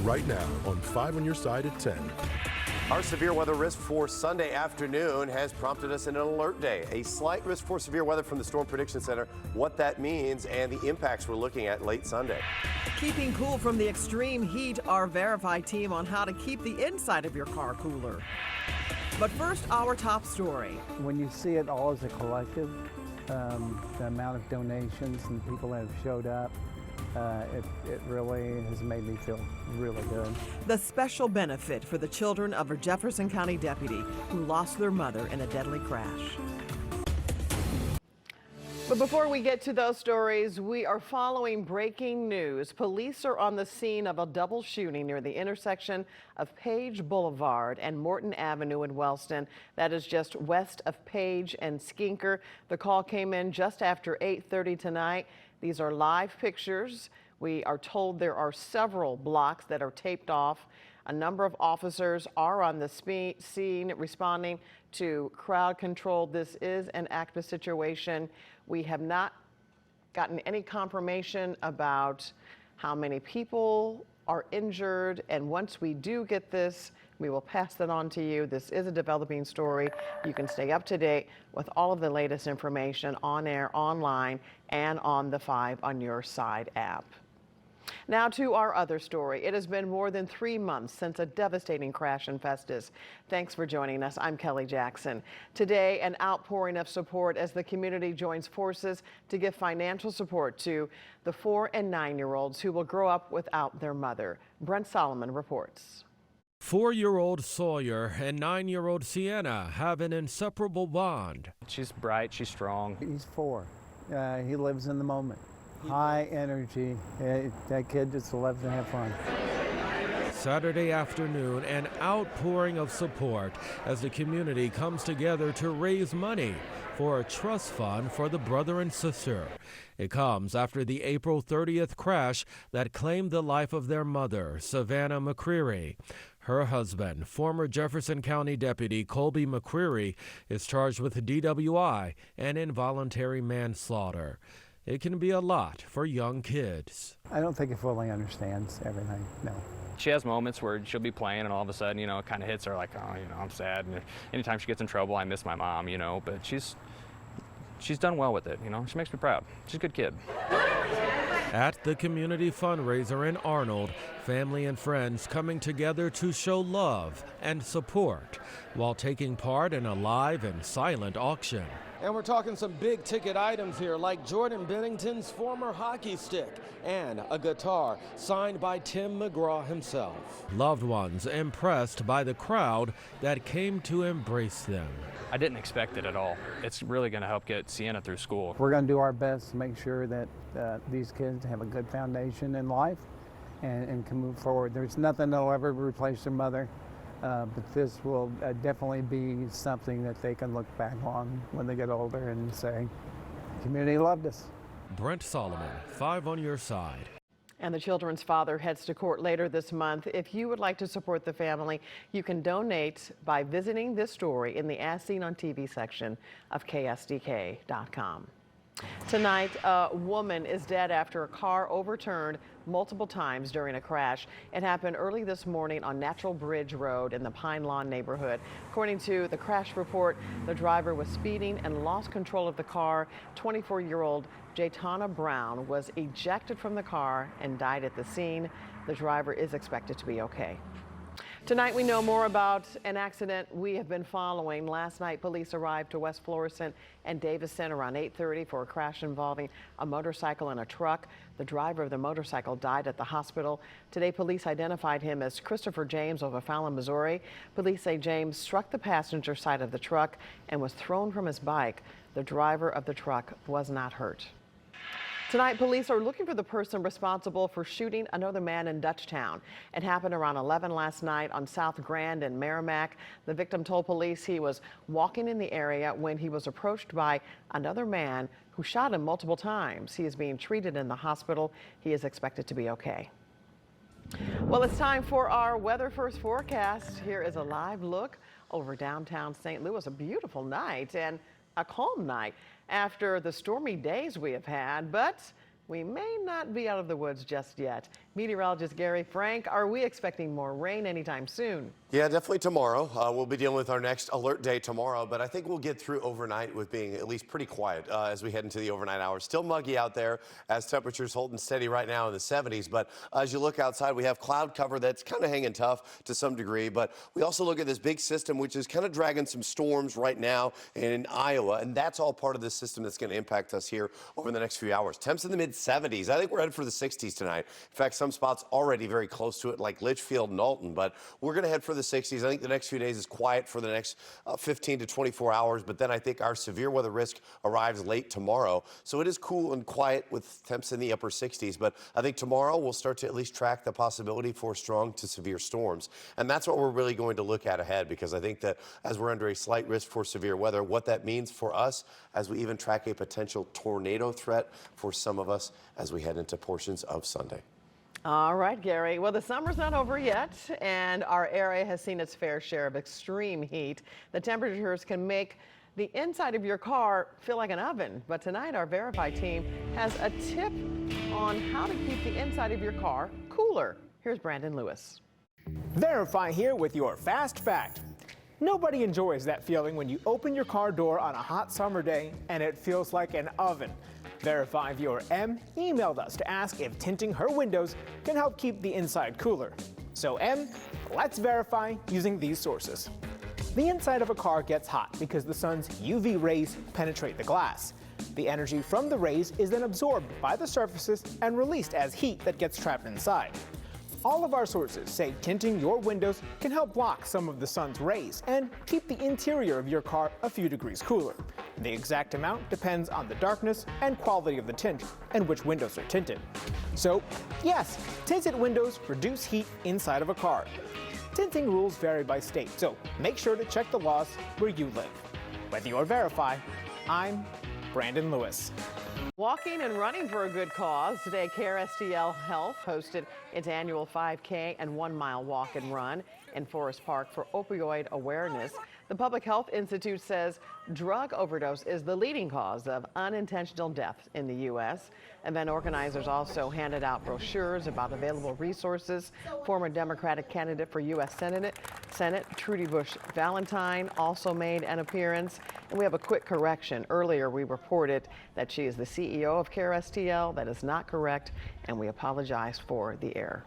right now on 5 on Your Side at 10. Our severe weather risk for Sunday afternoon has prompted us in an alert day. A slight risk for severe weather from the Storm Prediction Center, what that means, and the impacts we're looking at late Sunday. Keeping cool from the extreme heat, our Verify team on how to keep the inside of your car cooler. But first, our top story. When you see it all as a collective, the amount of donations and people that have showed up, it really has made me feel really good. The special benefit for the children of a Jefferson County deputy who lost their mother in a deadly crash. But before we get to those stories, we are following breaking news. Police are on the scene of a double shooting near the intersection of Page Boulevard and Morton Avenue in Wellston. That is just west of Page and Skinker. The call came in just after 8:30 tonight. These are live pictures. We are told there are several blocks that are taped off. A number of officers are on the scene responding to crowd control. This is an active situation. We have not gotten any confirmation about how many people are injured, and once we do get this, we will pass that on to you. This is a developing story. You can stay up to date with all of the latest information on air, online, and on the 5 on Your Side app. Now to our other story. It has been more than 3 months since a devastating crash in Festus. Thanks for joining us. I'm Kelly Jackson. Today, an outpouring of support as the community joins forces to give financial support to the 4- and 9-year-olds who will grow up without their mother. Brent Solomon reports. 4-year-old Sawyer and 9-year-old Sienna have an inseparable bond. She's bright, she's strong. He's 4. He lives in the moment. High energy. That kid just loves to have fun. Saturday afternoon, an outpouring of support as the community comes together to raise money for a trust fund for the brother and sister. It comes after the April 30th crash that claimed the life of their mother, Savannah McCreary. Her husband, former Jefferson County Deputy Colby McCreary, is charged with DWI and involuntary manslaughter. It can be a lot for young kids. I don't think he fully understands everything, no. She has moments where she'll be playing and all of a sudden, it kind of hits her like, oh, I'm sad. And anytime she gets in trouble, I miss my mom, but she's done well with it, She makes me proud. She's a good kid. At the community fundraiser in Arnold, family and friends coming together to show love and support while taking part in a live and silent auction. And we're talking some big ticket items here, like Jordan Bennington's former hockey stick and a guitar signed by Tim McGraw himself. Loved ones impressed by the crowd that came to embrace them. I didn't expect it at all. It's really going to help get Sienna through school. We're going to do our best to make sure that these kids have a good foundation in life and can move forward. There's nothing that'll ever replace their mother. But this will definitely be something that they can look back on when they get older and say, the community loved us. Brent Solomon, 5 on Your Side. And the children's father heads to court later this month. If you would like to support the family, you can donate by visiting this story in the As Seen on TV section of KSDK.com. Tonight, a woman is dead after a car overturned multiple times during a crash. It happened early this morning on Natural Bridge Road in the Pine Lawn neighborhood. According to the crash report, the driver was speeding and lost control of the car. 24-year-old Jaytana Brown was ejected from the car and died at the scene. The driver is expected to be okay. Tonight, we know more about an accident we have been following. Last night, police arrived to West Florissant and Davis Center around 8:30 for a crash involving a motorcycle and a truck. The driver of the motorcycle died at the hospital. Today, police identified him as Christopher James of O'Fallon, Missouri. Police say James struck the passenger side of the truck and was thrown from his bike. The driver of the truck was not hurt. Tonight, police are looking for the person responsible for shooting another man in Dutchtown. It happened around 11 last night on South Grand and Merrimack. The victim told police he was walking in the area when he was approached by another man who shot him multiple times. He is being treated in the hospital. He is expected to be okay. Well, it's time for our Weather First forecast. Here is a live look over downtown St. Louis. A beautiful night and a calm night after the stormy days we have had, but we may not be out of the woods just yet. Meteorologist Gary Frank, are we expecting more rain anytime soon? Yeah, definitely tomorrow. We'll be dealing with our next alert day tomorrow, but I think we'll get through overnight with being at least pretty quiet as we head into the overnight hours. Still muggy out there as temperatures holding steady right now in the 70s, but as you look outside, we have cloud cover that's kind of hanging tough to some degree, but we also look at this big system which is kind of dragging some storms right now in Iowa, and that's all part of this system that's going to impact us here over the next few hours. Temps in the mid-70s. I think we're headed for the 60s tonight. In fact, some spots already very close to it, like Litchfield and Alton, but we're going to head for the 60s. I think the next few days is quiet for the next 15 to 24 hours, but then I think our severe weather risk arrives late tomorrow. So it is cool and quiet with temps in the upper 60s, but I think tomorrow we'll start to at least track the possibility for strong to severe storms. And that's what we're really going to look at ahead, because I think that as we're under a slight risk for severe weather, what that means for us as we even track a potential tornado threat for some of us as we head into portions of Sunday. All right, Gary. Well, the summer's not over yet, and our area has seen its fair share of extreme heat. The temperatures can make the inside of your car feel like an oven. But tonight, our Verify team has a tip on how to keep the inside of your car cooler. Here's Brandon Lewis. Verify here with your fast fact. Nobody enjoys that feeling when you open your car door on a hot summer day and it feels like an oven. Verify viewer M emailed us to ask if tinting her windows can help keep the inside cooler. So M, let's verify using these sources. The inside of a car gets hot because the sun's UV rays penetrate the glass. The energy from the rays is then absorbed by the surfaces and released as heat that gets trapped inside. All of our sources say tinting your windows can help block some of the sun's rays and keep the interior of your car a few degrees cooler. The exact amount depends on the darkness and quality of the tint and which windows are tinted. So, yes, tinted windows reduce heat inside of a car. Tinting rules vary by state, so make sure to check the laws where you live. With your Verify, I'm Brandon Lewis. Walking and running for a good cause. Today, CareSTL Health hosted its annual 5K and 1 mile walk and run in Forest Park for opioid awareness. The Public Health Institute says drug overdose is the leading cause of unintentional death in the U.S. Event organizers also handed out brochures about available resources. Former Democratic candidate for U.S. Senate Trudy Bush Valentine also made an appearance. And we have a quick correction. Earlier, we reported that she is the CEO of CareSTL. That is not correct, and we apologize for the error.